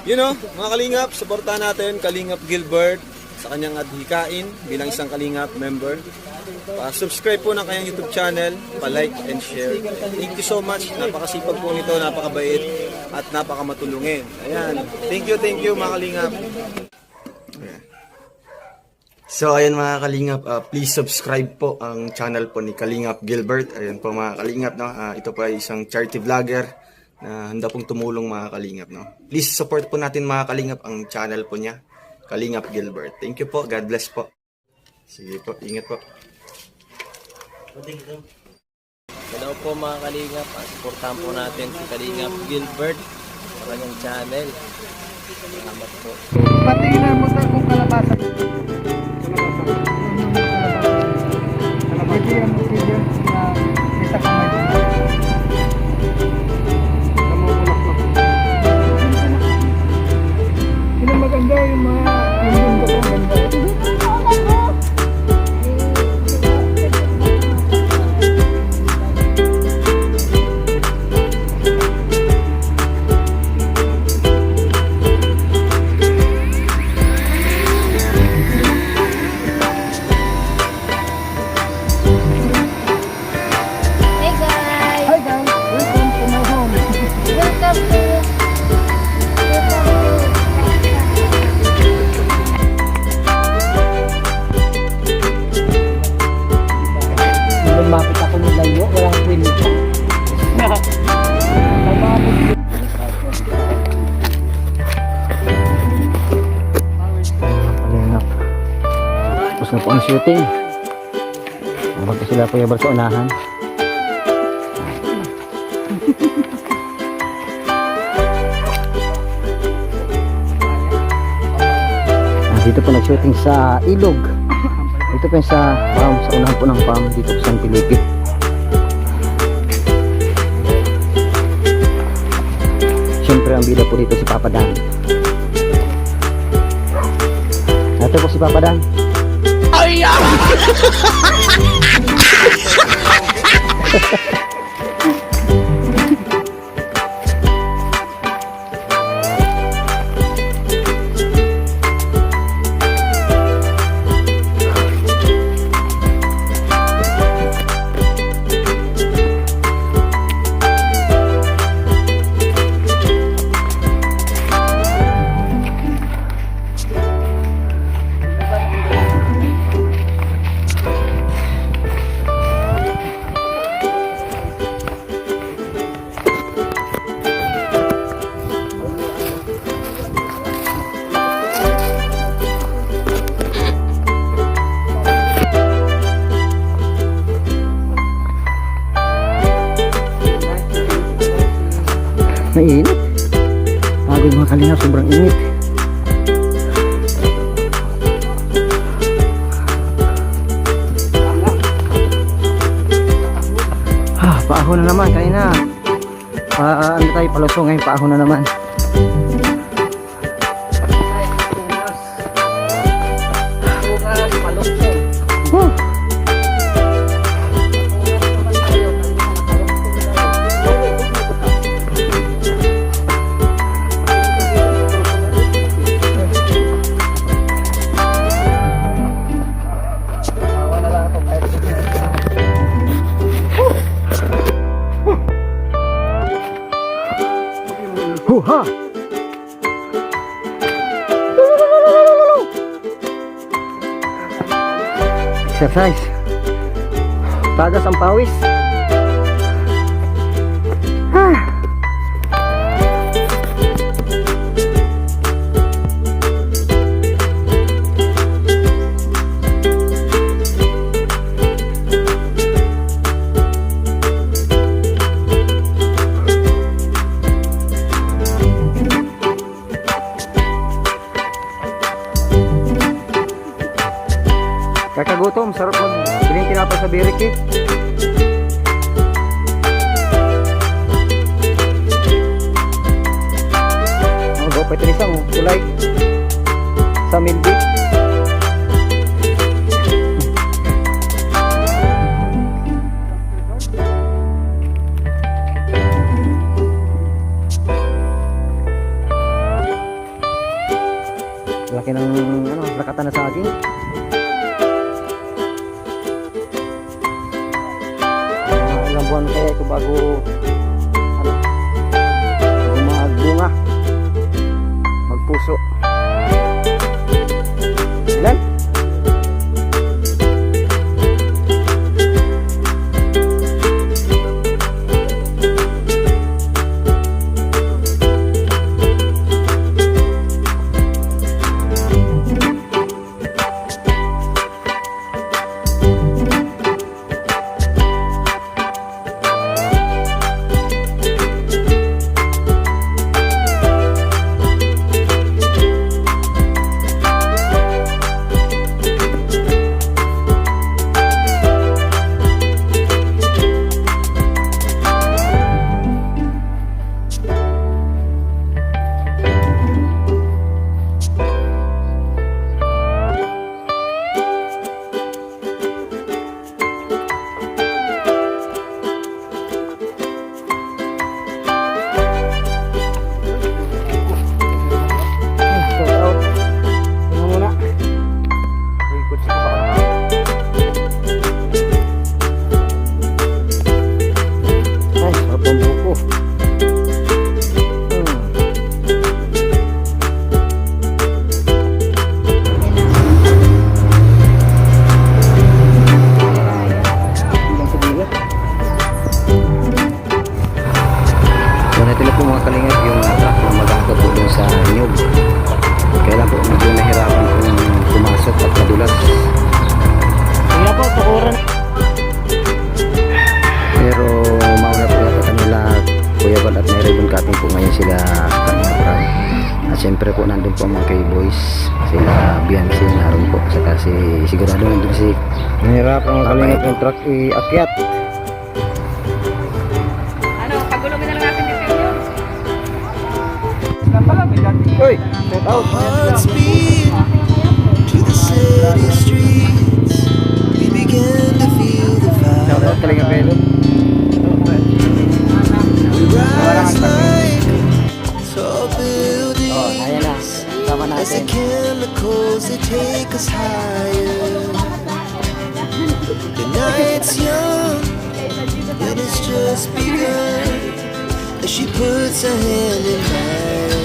You know, mga Kalingap, supportahan natin Kalingap Gilbert sa kanyang adhikain bilang isang Kalingap member. Subscribe po ng kanyang YouTube channel, pa-like and share. Thank you so much. Napakasipag po nito, napakabait at napakamatulungin. Ayan. Thank you mga Kalingap. So ayan mga Kalingap, please subscribe po ang channel po ni Kalingap Gilbert. Ayan po mga Kalingap, no? Ito po ay isang charity vlogger na handa pong tumulong mga Kalingap, no? Please support po natin mga Kalingap ang channel po niya, Kalingap Gilbert. Thank you po, God bless po. Sige po, ingat po. Hello po mga Kalingap, supportahan po natin si Kalingap Gilbert sa kanyang channel. Salamat po. Patingin mo sa kung kalabasan. Hindi ang motibo na kita kamay doon. Namumulaklak. Yun ang maganda yung mga yung mundo ko maganda. Lumapit ako ng layo, walang kwento. Kalingap. Tapos na po ang shooting. Magpapag sila po yung sa unahan. Dito po nag-shooting sa ilog. Dito po sa farm, sa unahan po ng farm dito po sa San Felipe. Siyempre ang bida po dito si Papa Dan. Ito po si Papa Dan. Ay! Mainit. Bago yung mga Kalingap, sobrang init. Paahon na naman kanina. Ano tayo palusong ngayon, paahon na naman. Ha! Exercise. Tagas ang pawis. Kakagutom, sarap magbiling tinapay sa birik eh. Gopay ito isang kulay sa milbik. laki ng lakatan na saging. Ilang buwan kaya ito bago magbunga, magpuso. Ilan? Siyempre po nandun po mga K-boys, sila Biancy naroon po, saka sigurado nandun si nahirap ang kalingap yung truck iakyat. Ano, pagulungin na lang natin dito yun. Uy, set out. Hearts beat to the city streets. We began to feel the Shout vibe. out kalingap kayo. We rise like tall buildings Ayan na, tama as the natin. chemicals they take us higher. The night's young and it's just begun as she puts her hand in mine.